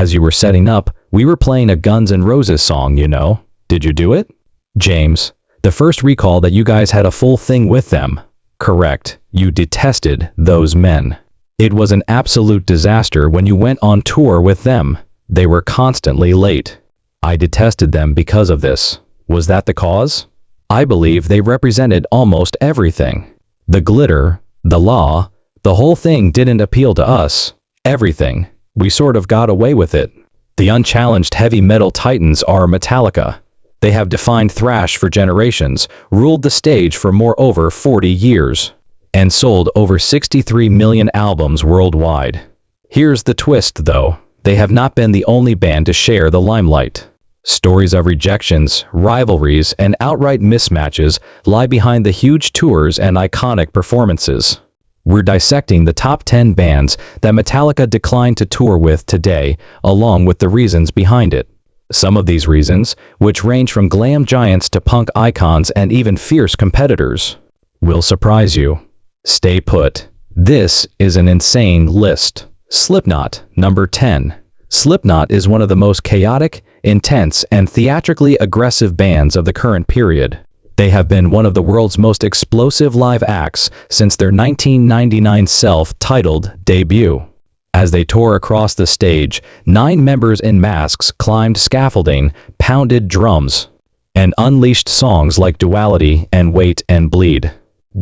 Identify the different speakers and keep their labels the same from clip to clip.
Speaker 1: As you were setting up, we were playing a Guns N' Roses song, you know. Did you do it? James, the first recall that you guys had a full thing with them. Correct, you detested those men. It was an absolute disaster when you went on tour with them. They were constantly late. I detested them because of this. Was that the cause? I believe they represented almost everything. The glitter, the law, the whole thing didn't appeal to us. Everything. We sort of got away with it. The unchallenged heavy metal titans are Metallica. They have defined thrash for generations, ruled the stage for more over 40 years, and sold over 63 million albums worldwide. Here's the twist, though. They have not been the only band to share the limelight. Stories of rejections, rivalries, and outright mismatches lie behind the huge tours and iconic performances. We're dissecting the top 10 bands that Metallica declined to tour with today, along with the reasons behind it. Some of these reasons, which range from glam giants to punk icons and even fierce competitors, will surprise you. Stay put. This is an insane list. Slipknot, number 10. Slipknot is one of the most chaotic, intense, and theatrically aggressive bands of the current period. They have been one of the world's most explosive live acts since their 1999 self-titled debut. As they tore across the stage, 9 members in masks climbed scaffolding, pounded drums, and unleashed songs like Duality and Wait and Bleed.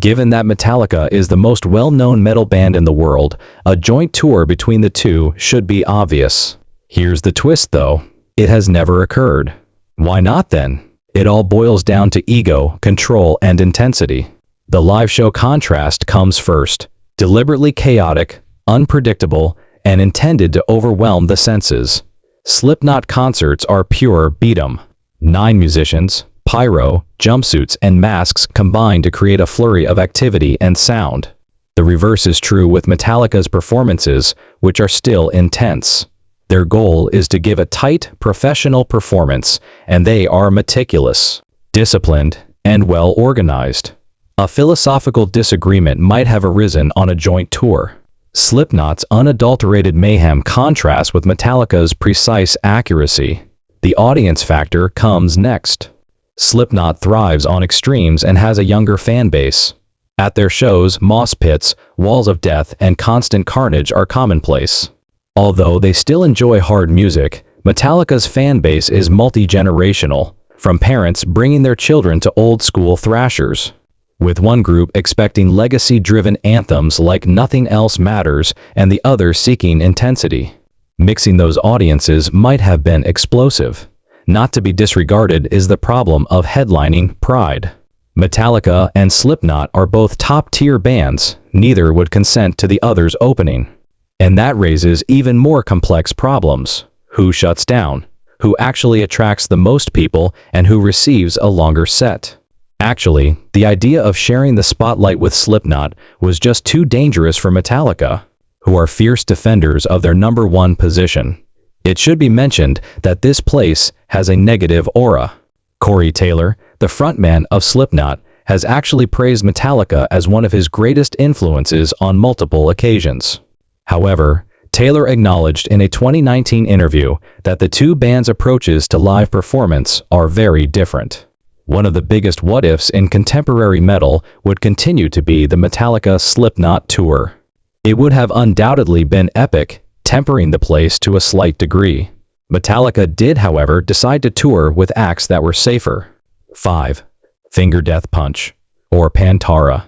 Speaker 1: Given that Metallica is the most well-known metal band in the world, a joint tour between the two should be obvious. Here's the twist, though. It has never occurred. Why not then? It all boils down to ego, control, and intensity. The live show contrast comes first. Deliberately chaotic, unpredictable, and intended to overwhelm the senses. Slipknot concerts are pure beat 'em. 9 musicians, pyro, jumpsuits, and masks combine to create a flurry of activity and sound. The reverse is true with Metallica's performances, which are still intense. Their goal is to give a tight, professional performance, and they are meticulous, disciplined, and well organized. A philosophical disagreement might have arisen on a joint tour. Slipknot's unadulterated mayhem contrasts with Metallica's precise accuracy. The audience factor comes next. Slipknot thrives on extremes and has a younger fan base. At their shows, mosh pits, walls of death, and constant carnage are commonplace. Although they still enjoy hard music, Metallica's fan base is multi-generational, from parents bringing their children to old-school thrashers, with one group expecting legacy-driven anthems like Nothing Else Matters and the other seeking intensity. Mixing those audiences might have been explosive. Not to be disregarded is the problem of headlining pride. Metallica and Slipknot are both top-tier bands, neither would consent to the other's opening. And that raises even more complex problems. Who shuts down? Who actually attracts the most people, and who receives a longer set? Actually, the idea of sharing the spotlight with Slipknot was just too dangerous for Metallica, who are fierce defenders of their number 1 position. It should be mentioned that this place has a negative aura. Corey Taylor, the frontman of Slipknot, has actually praised Metallica as one of his greatest influences on multiple occasions. However, Taylor acknowledged in a 2019 interview that the two bands' approaches to live performance are very different. One of the biggest what-ifs in contemporary metal would continue to be the Metallica-Slipknot tour. It would have undoubtedly been epic, tempering the place to a slight degree. Metallica did, however, decide to tour with acts that were safer. 5. Finger Death Punch, or Pantera.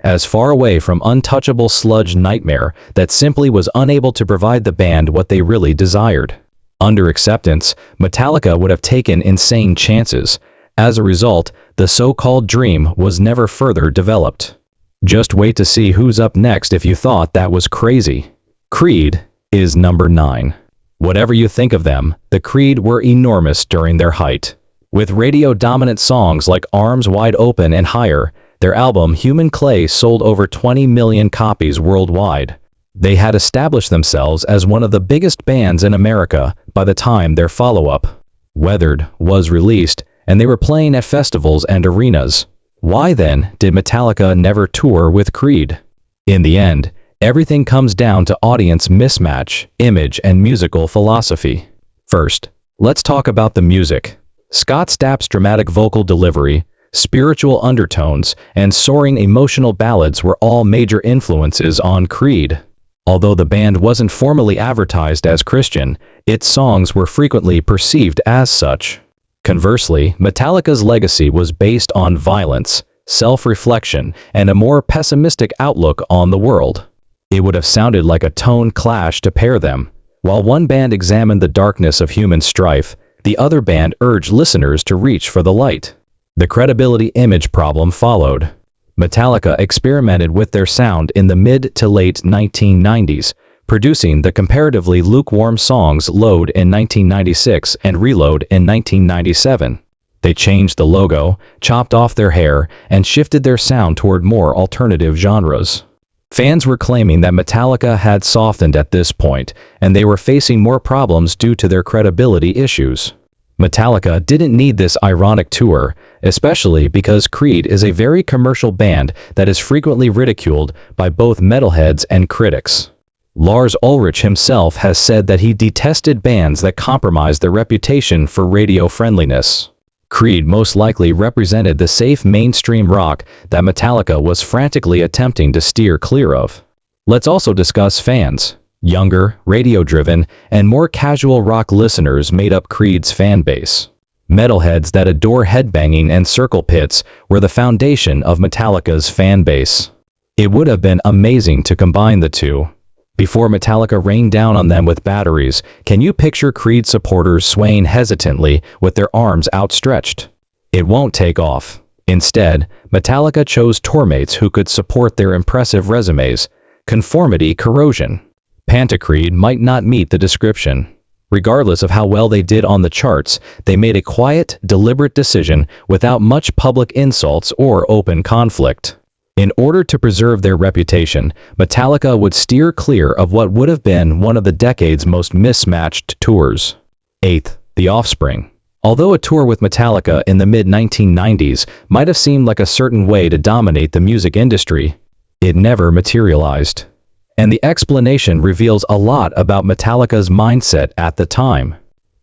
Speaker 1: As far away from untouchable sludge nightmare that simply was unable to provide the band what they really desired. Under acceptance, Metallica would have taken insane chances. As a result, the so-called dream was never further developed. Just wait to see who's up next if you thought that was crazy. Creed is number 9. Whatever you think of them, the Creed were enormous during their height. With radio-dominant songs like Arms Wide Open and Higher, their album Human Clay sold over 20 million copies worldwide. They had established themselves as one of the biggest bands in America by the time their follow-up, Weathered, was released, and they were playing at festivals and arenas. Why then did Metallica never tour with Creed? In the end, Everything comes down to audience mismatch, image, and musical philosophy. First, let's talk about the music. Scott Stapp's dramatic vocal delivery, spiritual undertones, and soaring emotional ballads were all major influences on Creed. Although the band wasn't formally advertised as Christian, its songs were frequently perceived as such. Conversely, Metallica's legacy was based on violence, self-reflection, and a more pessimistic outlook on the world. It would have sounded like a tone clash to pair them. While one band examined the darkness of human strife, the other band urged listeners to reach for the light. The credibility-image problem followed. Metallica experimented with their sound in the mid to late 1990s, producing the comparatively lukewarm songs Load in 1996 and Reload in 1997. They changed the logo, chopped off their hair, and shifted their sound toward more alternative genres. Fans were claiming that Metallica had softened at this point, and they were facing more problems due to their credibility issues. Metallica didn't need this ironic tour, especially because Creed is a very commercial band that is frequently ridiculed by both metalheads and critics. Lars Ulrich himself has said that he detested bands that compromised their reputation for radio friendliness. Creed most likely represented the safe mainstream rock that Metallica was frantically attempting to steer clear of. Let's also discuss fans. Younger, radio-driven, and more casual rock listeners made up Creed's fan base. Metalheads that adore headbanging and circle pits were the foundation of Metallica's fan base. It would have been amazing to combine the two. Before Metallica rained down on them with batteries, can you picture Creed supporters swaying hesitantly with their arms outstretched? It won't take off. Instead, Metallica chose tourmates who could support their impressive resumes. Conformity corrosion. Pantacreed might not meet the description. Regardless of how well they did on the charts, they made a quiet, deliberate decision without much public insults or open conflict. In order to preserve their reputation, Metallica would steer clear of what would have been one of the decade's most mismatched tours. 8th, The Offspring. Although a tour with Metallica in the mid-1990s might have seemed like a certain way to dominate the music industry, it never materialized. And the explanation reveals a lot about Metallica's mindset at the time.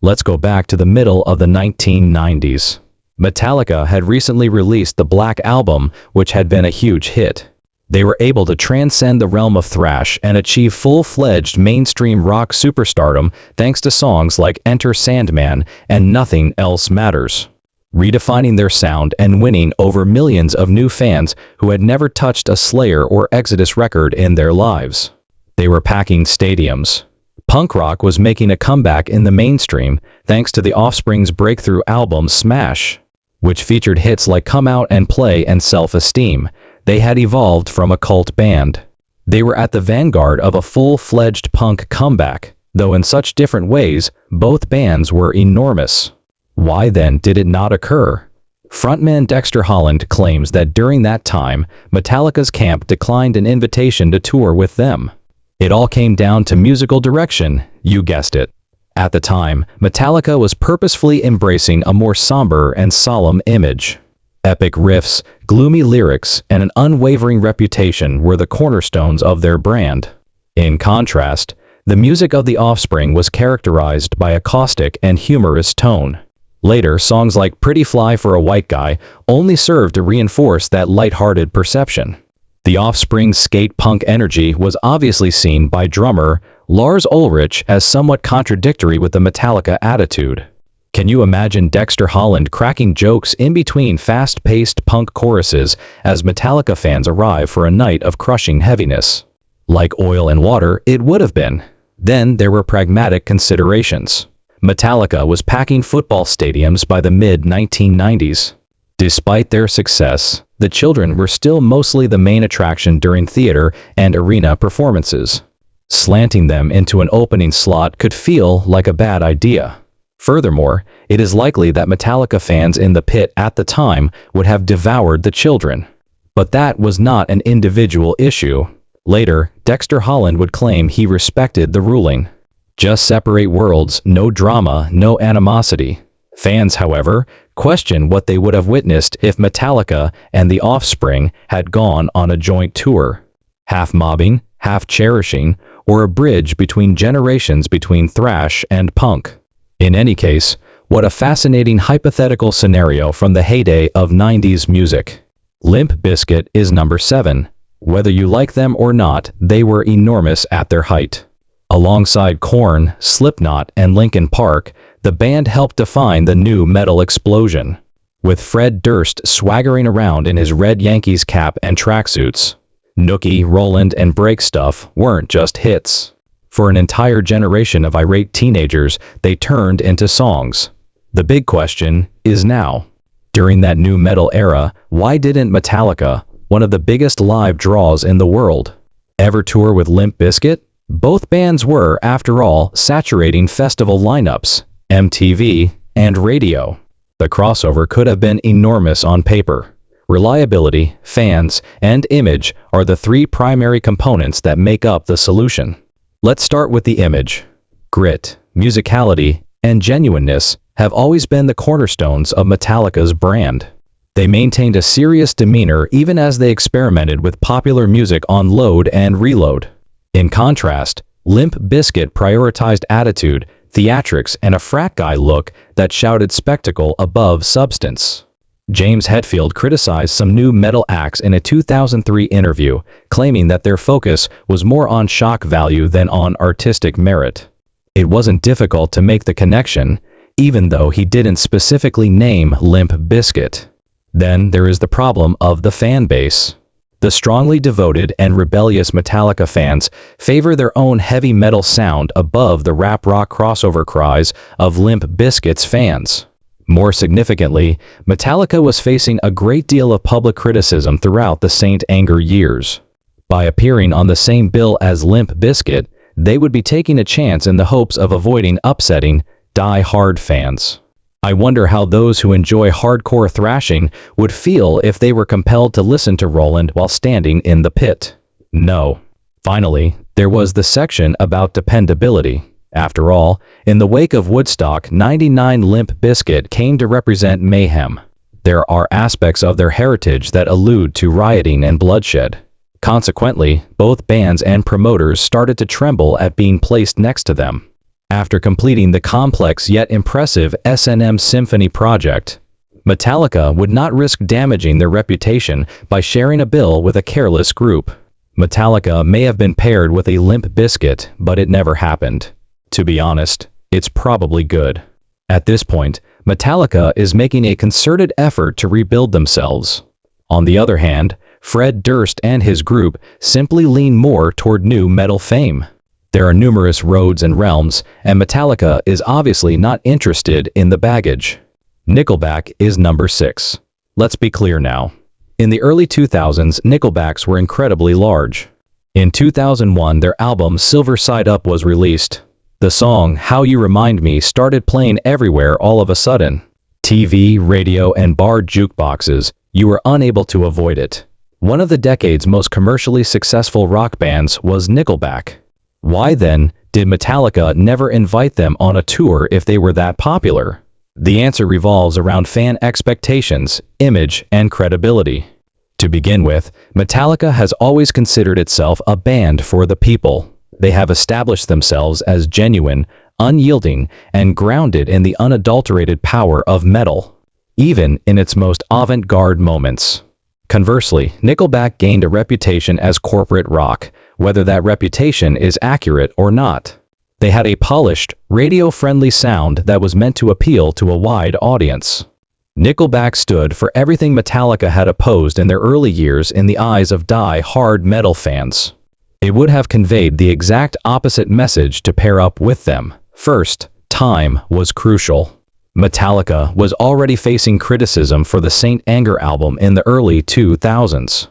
Speaker 1: Let's go back to the middle of the 1990s. Metallica had recently released the Black Album, which had been a huge hit. They were able to transcend the realm of thrash and achieve full-fledged mainstream rock superstardom thanks to songs like Enter Sandman and Nothing Else Matters, redefining their sound and winning over millions of new fans who had never touched a Slayer or Exodus record in their lives. They were packing stadiums. Punk rock was making a comeback in the mainstream thanks to the Offspring's breakthrough album Smash, which featured hits like Come Out and Play and Self-Esteem. They had evolved from a cult band. They were at the vanguard of a full-fledged punk comeback, though in such different ways, both bands were enormous. Why then did it not occur? Frontman Dexter Holland claims that during that time, Metallica's camp declined an invitation to tour with them. It all came down to musical direction, you guessed it. At the time, Metallica was purposefully embracing a more somber and solemn image. Epic riffs, gloomy lyrics, and an unwavering reputation were the cornerstones of their brand. In contrast, the music of The Offspring was characterized by a caustic and humorous tone. Later, songs like Pretty Fly for a White Guy only served to reinforce that lighthearted perception. The Offspring's skate punk energy was obviously seen by drummer Lars Ulrich as somewhat contradictory with the Metallica attitude. Can you imagine Dexter Holland cracking jokes in between fast-paced punk choruses as Metallica fans arrive for a night of crushing heaviness? Like oil and water, it would have been. Then there were pragmatic considerations. Metallica was packing football stadiums by the mid-1990s. Despite their success, the children were still mostly the main attraction during theater and arena performances. Slanting them into an opening slot could feel like a bad idea. Furthermore, it is likely that Metallica fans in the pit at the time would have devoured the children. But that was not an individual issue. Later, Dexter Holland would claim he respected the ruling. Just separate worlds, no drama, no animosity. Fans, however, question what they would have witnessed if Metallica and The Offspring had gone on a joint tour. Half mobbing, half cherishing, or a bridge between generations between thrash and punk. In any case, what a fascinating hypothetical scenario from the heyday of 90s music. Limp Bizkit is number 7. Whether you like them or not, they were enormous at their height. Alongside Korn, Slipknot, and Linkin Park, the band helped define the new metal explosion. With Fred Durst swaggering around in his red Yankees cap and tracksuits, Nookie, Roland, and Break Stuff weren't just hits. For an entire generation of irate teenagers, they turned into songs. The big question is now, during that new metal era, why didn't Metallica, one of the biggest live draws in the world, ever tour with Limp Bizkit? Both bands were, after all, saturating festival lineups, MTV, and radio. The crossover could have been enormous on paper. Reliability, fans, and image are the three primary components that make up the solution. Let's start with the image. Grit, musicality, and genuineness have always been the cornerstones of Metallica's brand. They maintained a serious demeanor even as they experimented with popular music on Load and Reload. In contrast, Limp Bizkit prioritized attitude, theatrics, and a frat guy look that shouted spectacle above substance. James Hetfield criticized some new metal acts in a 2003 interview, claiming that their focus was more on shock value than on artistic merit. It wasn't difficult to make the connection, even though he didn't specifically name Limp Bizkit. Then there is the problem of the fan base. The strongly devoted and rebellious Metallica fans favor their own heavy metal sound above the rap rock crossover cries of Limp Bizkit's fans. More significantly, Metallica was facing a great deal of public criticism throughout the Saint Anger years. By appearing on the same bill as Limp Bizkit, they would be taking a chance in the hopes of avoiding upsetting die-hard fans. I wonder how those who enjoy hardcore thrashing would feel if they were compelled to listen to Roland while standing in the pit. No. Finally, there was the section about dependability. After all, in the wake of Woodstock, '99 Limp Bizkit came to represent mayhem. There are aspects of their heritage that allude to rioting and bloodshed. Consequently, both bands and promoters started to tremble at being placed next to them. After completing the complex yet impressive S&M Symphony project, Metallica would not risk damaging their reputation by sharing a bill with a careless group. Metallica may have been paired with a Limp Bizkit, but it never happened. To be honest, it's probably good. At this point, Metallica is making a concerted effort to rebuild themselves. On the other hand, Fred Durst and his group simply lean more toward new metal fame. There are numerous roads and realms, and Metallica is obviously not interested in the baggage. Nickelback is number 6. Let's be clear now. In the early 2000s, Nickelbacks were incredibly large. In 2001, their album Silver Side Up was released. The song How You Remind Me started playing everywhere all of a sudden. TV, radio, and bar jukeboxes, you were unable to avoid it. One of the decade's most commercially successful rock bands was Nickelback. Why then did Metallica never invite them on a tour if they were that popular? The answer revolves around fan expectations, image, and credibility. To begin with, Metallica has always considered itself a band for the people. They have established themselves as genuine, unyielding, and grounded in the unadulterated power of metal, even in its most avant-garde moments. Conversely, Nickelback gained a reputation as corporate rock, whether that reputation is accurate or not. They had a polished, radio-friendly sound that was meant to appeal to a wide audience. Nickelback stood for everything Metallica had opposed in their early years in the eyes of die-hard metal fans. It would have conveyed the exact opposite message to pair up with them. First, time was crucial. Metallica was already facing criticism for the Saint Anger album in the early 2000s.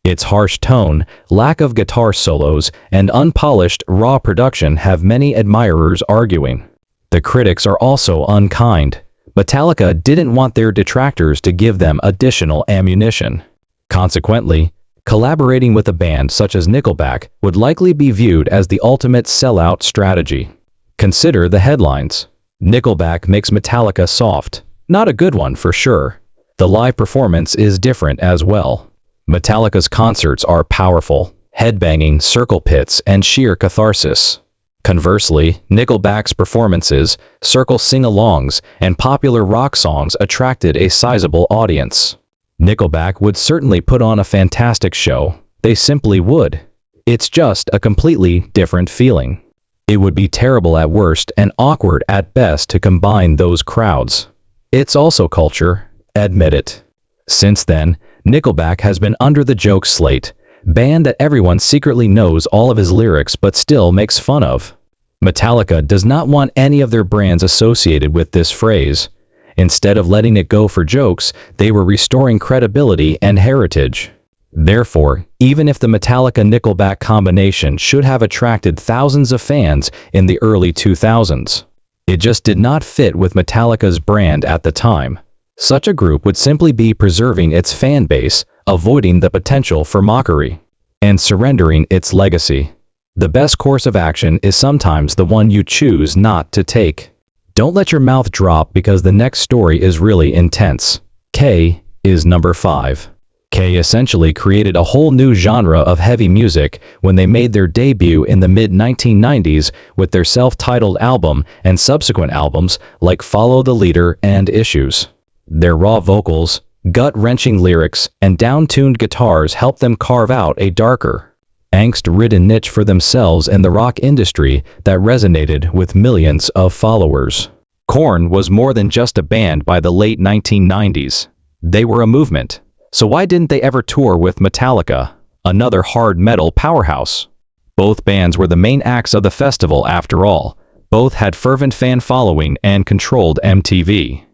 Speaker 1: Its harsh tone, lack of guitar solos, and unpolished, raw production have many admirers arguing. The critics are also unkind. Metallica didn't want their detractors to give them additional ammunition. Consequently, collaborating with a band such as Nickelback would likely be viewed as the ultimate sellout strategy. Consider the headlines. Nickelback makes Metallica soft. Not a good one for sure. The live performance is different as well. Metallica's concerts are powerful. headbanging, circle pits, and sheer catharsis. Conversely, Nickelback's performances, circle sing-alongs, and popular rock songs attracted a sizable audience. Nickelback would certainly put on a fantastic show. They simply would. It's just a completely different feeling. It would be terrible at worst and awkward at best to combine those crowds. It's also culture, admit it. Since then, Nickelback has been under the joke slate, band that everyone secretly knows all of his lyrics but still makes fun of. Metallica does not want any of their brands associated with this phrase. Instead of letting it go for jokes, they were restoring credibility and heritage. Therefore, even if the Metallica-Nickelback combination should have attracted thousands of fans in the early 2000s, it just did not fit with Metallica's brand at the time. Such a group would simply be preserving its fan base, avoiding the potential for mockery, and surrendering its legacy. The best course of action is sometimes the one you choose not to take. Don't let your mouth drop because the next story is really intense. K is number 5. K essentially created a whole new genre of heavy music when they made their debut in the mid-1990s with their self-titled album and subsequent albums like Follow the Leader and Issues. Their raw vocals, gut-wrenching lyrics, and down-tuned guitars helped them carve out a darker, angst-ridden niche for themselves in the rock industry that resonated with millions of followers. Korn was more than just a band by the late 1990s. They were a movement. So why didn't they ever tour with Metallica, another hard metal powerhouse? Both bands were the main acts of the festival after all. Both had fervent fan following and controlled MTV.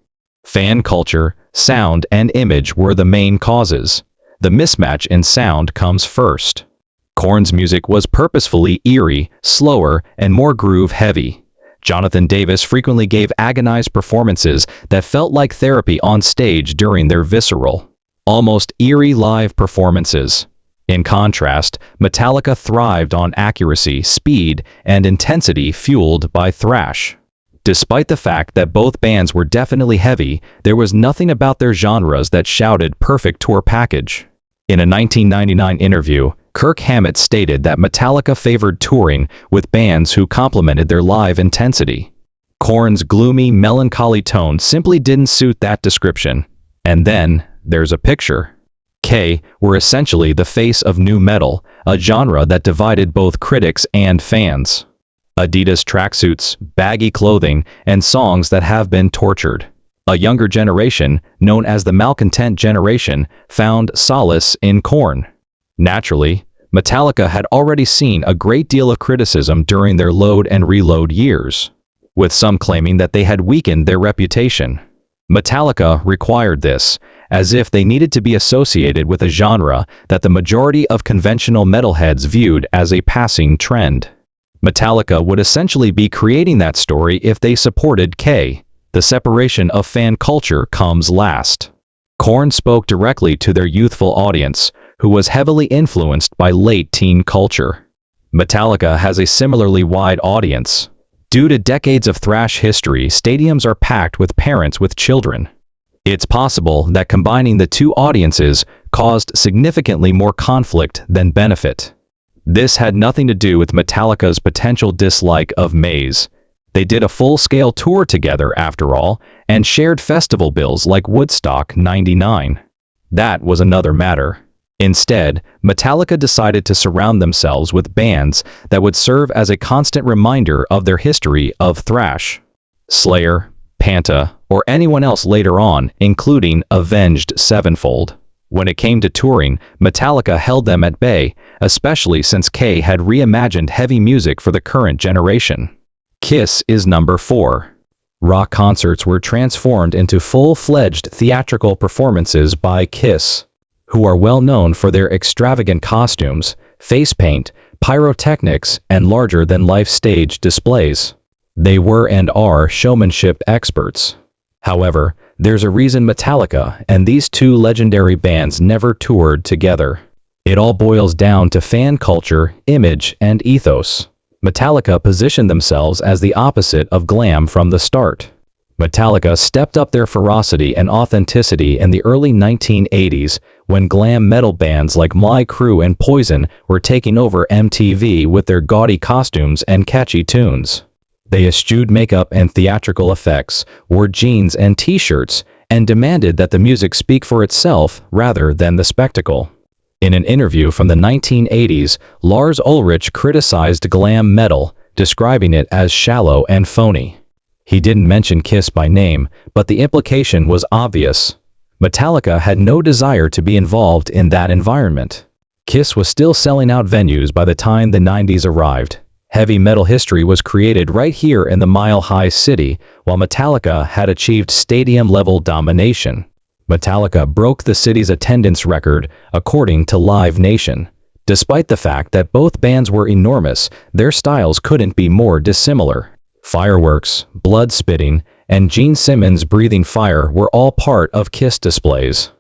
Speaker 1: Fan culture, sound, and image were the main causes. The mismatch in sound comes first. Korn's music was purposefully eerie, slower, and more groove-heavy. Jonathan Davis frequently gave agonized performances that felt like therapy on stage during their visceral, almost eerie live performances. In contrast, Metallica thrived on accuracy, speed, and intensity fueled by thrash. Despite the fact that both bands were definitely heavy, there was nothing about their genres that shouted perfect tour package. In a 1999 interview, Kirk Hammett stated that Metallica favored touring with bands who complemented their live intensity. Korn's gloomy, melancholy tone simply didn't suit that description. And then, there's a picture. K were essentially the face of nu metal, a genre that divided both critics and fans. Adidas tracksuits, baggy clothing, and songs that have been tortured. A younger generation, known as the malcontent generation, found solace in Korn. Naturally, Metallica had already seen a great deal of criticism during their Load and Reload years, with some claiming that they had weakened their reputation. Metallica required this, as if they needed to be associated with a genre that the majority of conventional metalheads viewed as a passing trend. Metallica would essentially be creating that story if they supported K. The separation of fan culture comes last. Korn spoke directly to their youthful audience, who was heavily influenced by late teen culture. Metallica has a similarly wide audience. Due to decades of thrash history, stadiums are packed with parents with children. It's possible that combining the two audiences caused significantly more conflict than benefit. This had nothing to do with Metallica's potential dislike of Maze. They did a full-scale tour together after all, and shared festival bills like Woodstock '99. That was another matter. Instead, Metallica decided to surround themselves with bands that would serve as a constant reminder of their history of thrash. Slayer, Panta, or anyone else later on, including Avenged Sevenfold. When it came to touring, Metallica held them at bay, especially since K had reimagined heavy music for the current generation. Kiss is number 4. Rock concerts were transformed into full-fledged theatrical performances by Kiss, who are well known for their extravagant costumes, face paint, pyrotechnics, and larger-than-life stage displays. They were and are showmanship experts. However, there's a reason Metallica and these two legendary bands never toured together. It all boils down to fan culture, image, and ethos. Metallica positioned themselves as the opposite of glam from the start. Metallica stepped up their ferocity and authenticity in the early 1980s when glam metal bands like Mötley Crüe and Poison were taking over MTV with their gaudy costumes and catchy tunes. They eschewed makeup and theatrical effects, wore jeans and t-shirts, and demanded that the music speak for itself rather than the spectacle. In an interview from the 1980s, Lars Ulrich criticized glam metal, describing it as shallow and phony. He didn't mention Kiss by name, but the implication was obvious. Metallica had no desire to be involved in that environment. Kiss was still selling out venues by the time the 90s arrived. Heavy metal history was created right here in the Mile High City, while Metallica had achieved stadium-level domination. Metallica broke the city's attendance record, according to Live Nation. Despite the fact that both bands were enormous, their styles couldn't be more dissimilar. Fireworks, blood spitting, and Gene Simmons breathing fire were all part of Kiss displays.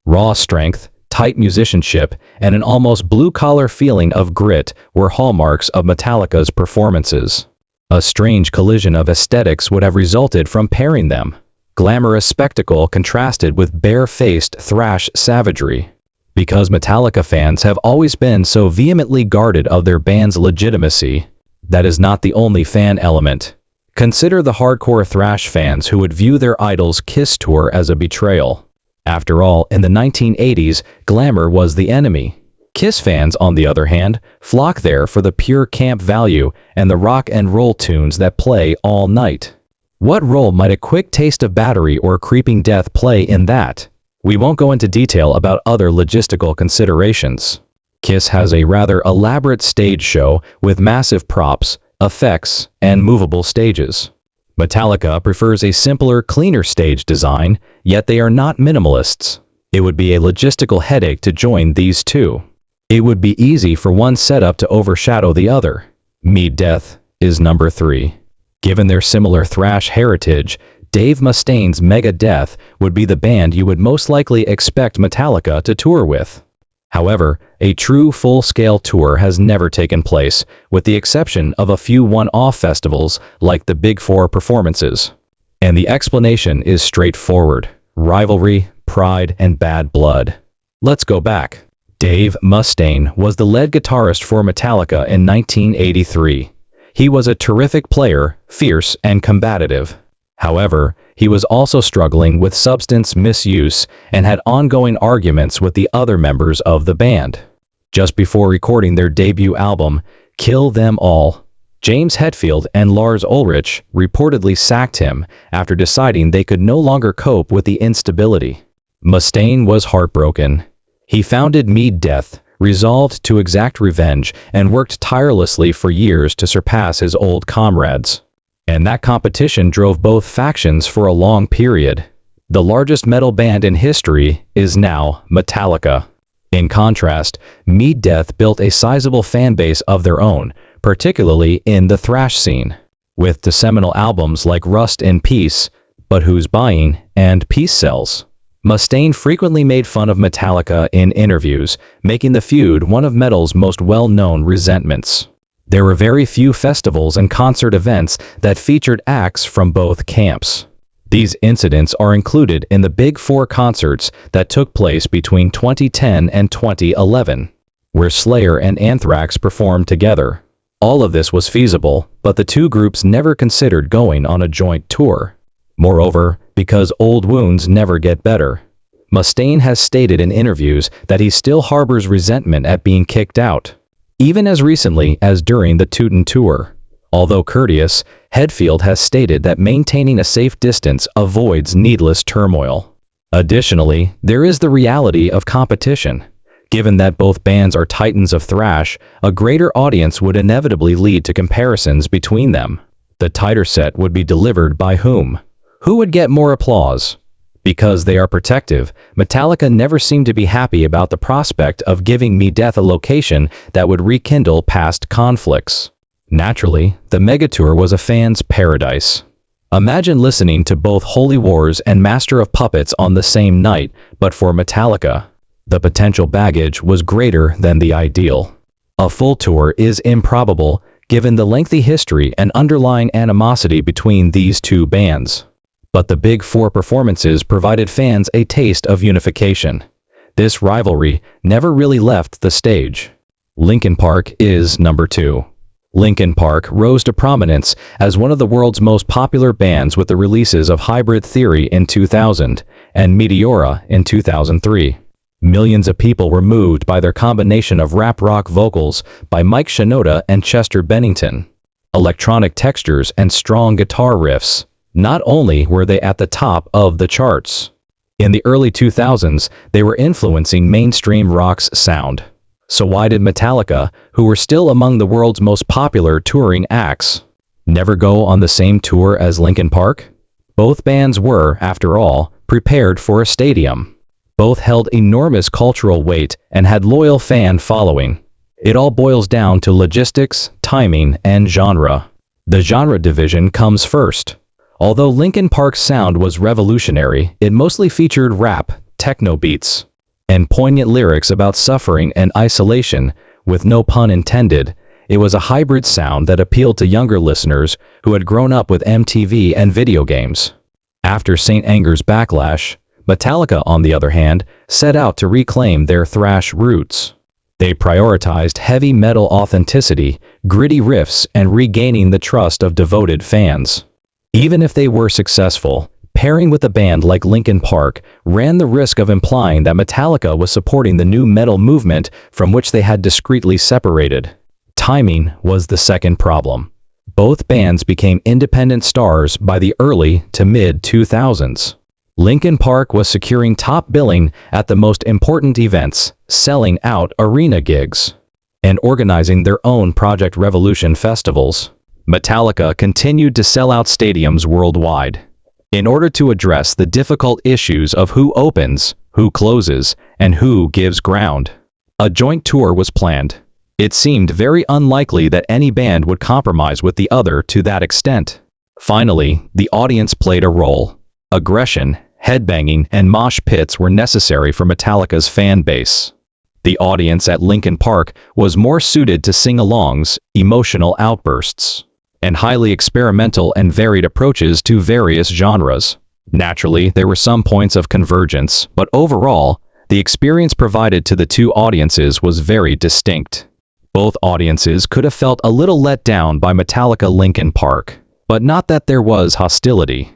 Speaker 1: Raw strength, tight musicianship, and an almost blue-collar feeling of grit were hallmarks of Metallica's performances. A strange collision of aesthetics would have resulted from pairing them. Glamorous spectacle contrasted with bare-faced thrash savagery. Because Metallica fans have always been so vehemently guarded of their band's legitimacy, that is not the only fan element. Consider the hardcore thrash fans who would view their idol's Kiss tour as a betrayal. After all, in the 1980s, glamour was the enemy. Kiss fans, on the other hand, flock there for the pure camp value and the rock and roll tunes that play all night. What role might a quick taste of battery or creeping death play in that? We won't go into detail about other logistical considerations. Kiss has a rather elaborate stage show with massive props, effects, and movable stages. Metallica prefers a simpler, cleaner stage design, yet they are not minimalists. It would be a logistical headache to join these two. It would be easy for one setup to overshadow the other. Meat Death is number 3. Given their similar thrash heritage, Dave Mustaine's Megadeth would be the band you would most likely expect Metallica to tour with. However, a true full-scale tour has never taken place, with the exception of a few one-off festivals like the Big Four performances. And the explanation is straightforward: rivalry, pride, and bad blood. Let's go back. Dave Mustaine was the lead guitarist for Metallica in 1983. He was a terrific player, fierce and combative. However, he was also struggling with substance misuse and had ongoing arguments with the other members of the band. Just before recording their debut album, Kill Them All, James Hetfield and Lars Ulrich reportedly sacked him after deciding they could no longer cope with the instability. Mustaine was heartbroken. He founded Meat Death, resolved to exact revenge, and worked tirelessly for years to surpass his old comrades. And that competition drove both factions for a long period. The largest metal band in history is now Metallica. In contrast, Meat Death built a sizable fan base of their own, particularly in the thrash scene, with the seminal albums like Rust in Peace, But Who's Buying, and Peace Sells. Mustaine frequently made fun of Metallica in interviews, making the feud one of metal's most well-known resentments. There were very few festivals and concert events that featured acts from both camps. These incidents are included in the Big Four concerts that took place between 2010 and 2011, where Slayer and Anthrax performed together. All of this was feasible, but the two groups never considered going on a joint tour. Moreover, because old wounds never get better. Mustaine has stated in interviews that he still harbors resentment at being kicked out, even as recently as during the Teuton tour. Although courteous, Hetfield has stated that maintaining a safe distance avoids needless turmoil. Additionally, there is the reality of competition. Given that both bands are titans of thrash, a greater audience would inevitably lead to comparisons between them. The tighter set would be delivered by whom? Who would get more applause? Because they are protective, Metallica never seemed to be happy about the prospect of giving Meat Death a location that would rekindle past conflicts. Naturally, the megatour was a fan's paradise. Imagine listening to both Holy Wars and Master of Puppets on the same night, but for Metallica. The potential baggage was greater than the ideal. A full tour is improbable, given the lengthy history and underlying animosity between these two bands. But the Big Four performances provided fans a taste of unification. This rivalry never really left the stage. Linkin Park is number 2. Linkin Park rose to prominence as one of the world's most popular bands with the releases of Hybrid Theory in 2000 and Meteora in 2003. Millions of people were moved by their combination of rap rock vocals by Mike Shinoda and Chester Bennington, electronic textures and strong guitar riffs. Not only were they at the top of the charts, in the early 2000s they were influencing mainstream rock's sound. So why did Metallica, who were still among the world's most popular touring acts, never go on the same tour as Linkin Park? Both bands were, after all, prepared for a stadium. Both held enormous cultural weight and had loyal fan following. It all boils down to logistics, timing, and genre. The genre division comes first. Although Linkin Park's sound was revolutionary, it mostly featured rap, techno beats, and poignant lyrics about suffering and isolation. With no pun intended, it was a hybrid sound that appealed to younger listeners who had grown up with MTV and video games. After St. Anger's backlash, Metallica, on the other hand, set out to reclaim their thrash roots. They prioritized heavy metal authenticity, gritty riffs, and regaining the trust of devoted fans. Even if they were successful, pairing with a band like Linkin Park ran the risk of implying that Metallica was supporting the new metal movement from which they had discreetly separated. Timing was the second problem. Both bands became independent stars by the early to mid-2000s. Linkin Park was securing top billing at the most important events, selling out arena gigs, and organizing their own Project Revolution festivals. Metallica continued to sell out stadiums worldwide. In order to address the difficult issues of who opens, who closes, and who gives ground, a joint tour was planned. It seemed very unlikely that any band would compromise with the other to that extent. Finally, the audience played a role. Aggression, headbanging, and mosh pits were necessary for Metallica's fan base. The audience at Linkin Park was more suited to sing-alongs, emotional outbursts, and highly experimental and varied approaches to various genres. Naturally, there were some points of convergence, but overall, the experience provided to the two audiences was very distinct. Both audiences could have felt a little let down by Metallica Linkin Park, but not that there was hostility.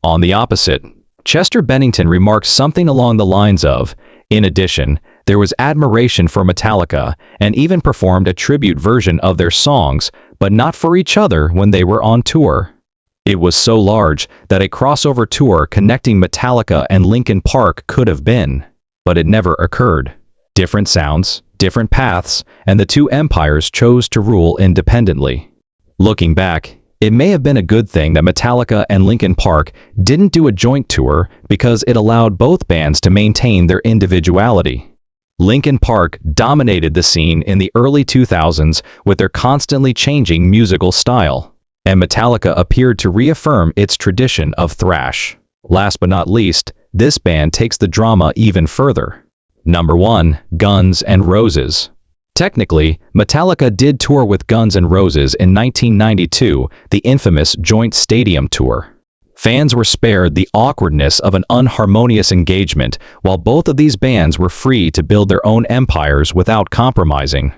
Speaker 1: On the opposite, Chester Bennington remarked something along the lines of, in addition, there was admiration for Metallica and even performed a tribute version of their songs, but not for each other when they were on tour. It was so large that a crossover tour connecting Metallica and Linkin Park could have been, but it never occurred. Different sounds, different paths, and the two empires chose to rule independently. Looking back, it may have been a good thing that Metallica and Linkin Park didn't do a joint tour because it allowed both bands to maintain their individuality. Linkin Park dominated the scene in the early 2000s with their constantly changing musical style, and Metallica appeared to reaffirm its tradition of thrash. Last but not least, this band takes the drama even further. Number 1. Guns N' Roses. Technically, Metallica did tour with Guns N' Roses in 1992, the infamous joint stadium tour. Fans were spared the awkwardness of an unharmonious engagement, while both of these bands were free to build their own empires without compromising.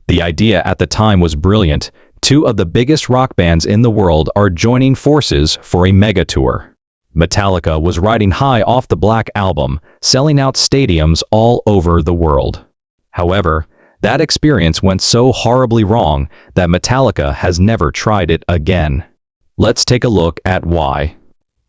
Speaker 1: The idea at the time was brilliant. Two of the biggest rock bands in the world are joining forces for a mega tour. Metallica was riding high off the Black Album, selling out stadiums all over the world. However, that experience went so horribly wrong that Metallica has never tried it again. Let's take a look at why.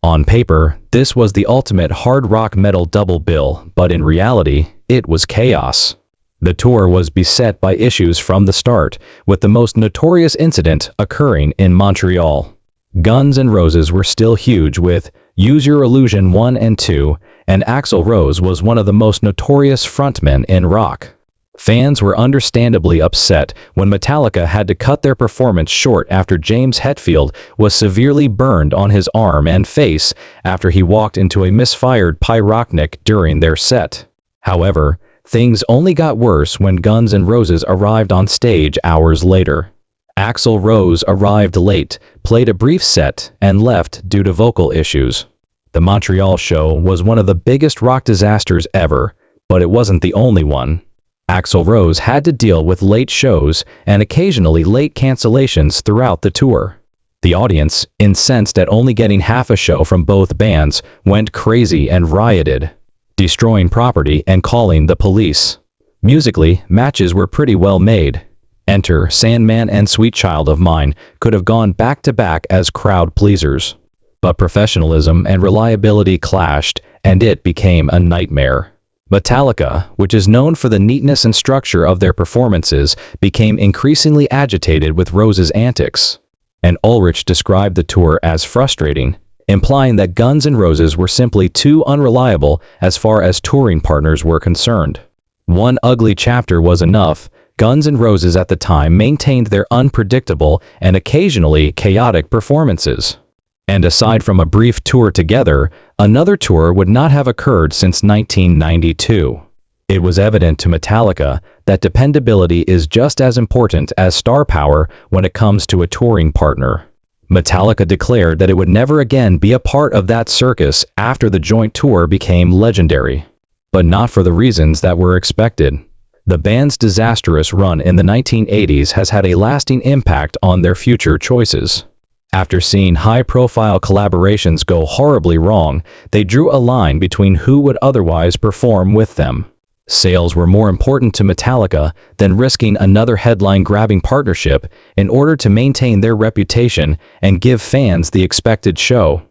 Speaker 1: On paper, this was the ultimate hard rock metal double bill, but in reality, it was chaos. The tour was beset by issues from the start, with the most notorious incident occurring in Montreal. Guns N' Roses were still huge with Use Your Illusion 1 and 2, and Axl Rose was one of the most notorious frontmen in rock. Fans were understandably upset when Metallica had to cut their performance short after James Hetfield was severely burned on his arm and face after he walked into a misfired pyrotechnic during their set. However, things only got worse when Guns N' Roses arrived on stage hours later. Axl Rose arrived late, played a brief set, and left due to vocal issues. The Montreal show was one of the biggest rock disasters ever, but it wasn't the only one. Axl Rose had to deal with late shows and occasionally late cancellations throughout the tour. The audience, incensed at only getting half a show from both bands, went crazy and rioted, destroying property and calling the police. Musically, matches were pretty well made. Enter Sandman and Sweet Child of Mine could have gone back-to-back as crowd pleasers. But professionalism and reliability clashed, and it became a nightmare. Metallica, which is known for the neatness and structure of their performances, became increasingly agitated with Rose's antics. And Ulrich described the tour as frustrating, implying that Guns N' Roses were simply too unreliable as far as touring partners were concerned. One ugly chapter was enough. Guns N' Roses at the time maintained their unpredictable and occasionally chaotic performances. And aside from a brief tour together, another tour would not have occurred since 1992. It was evident to Metallica that dependability is just as important as star power when it comes to a touring partner. Metallica declared that it would never again be a part of that circus after the joint tour became legendary. But not for the reasons that were expected. The band's disastrous run in the 1980s has had a lasting impact on their future choices. After seeing high-profile collaborations go horribly wrong, they drew a line between who would otherwise perform with them. Sales were more important to Metallica than risking another headline-grabbing partnership in order to maintain their reputation and give fans the expected show.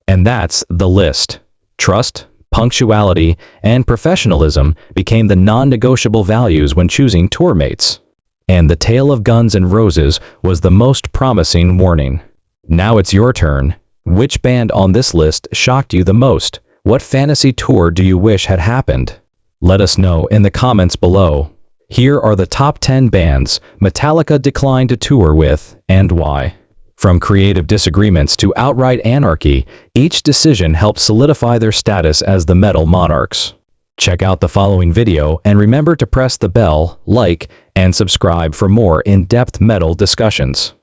Speaker 1: And that's the list. Trust, punctuality, and professionalism became the non-negotiable values when choosing tour mates. And the tale of Guns N' Roses was the most promising warning. Now it's your turn. Which band on this list shocked you the most? What fantasy tour do you wish had happened? Let us know in the comments below. Here are the top 10 bands Metallica declined to tour with, and why. From creative disagreements to outright anarchy, each decision helped solidify their status as the metal monarchs. Check out the following video and remember to press the bell, like, and subscribe for more in-depth metal discussions.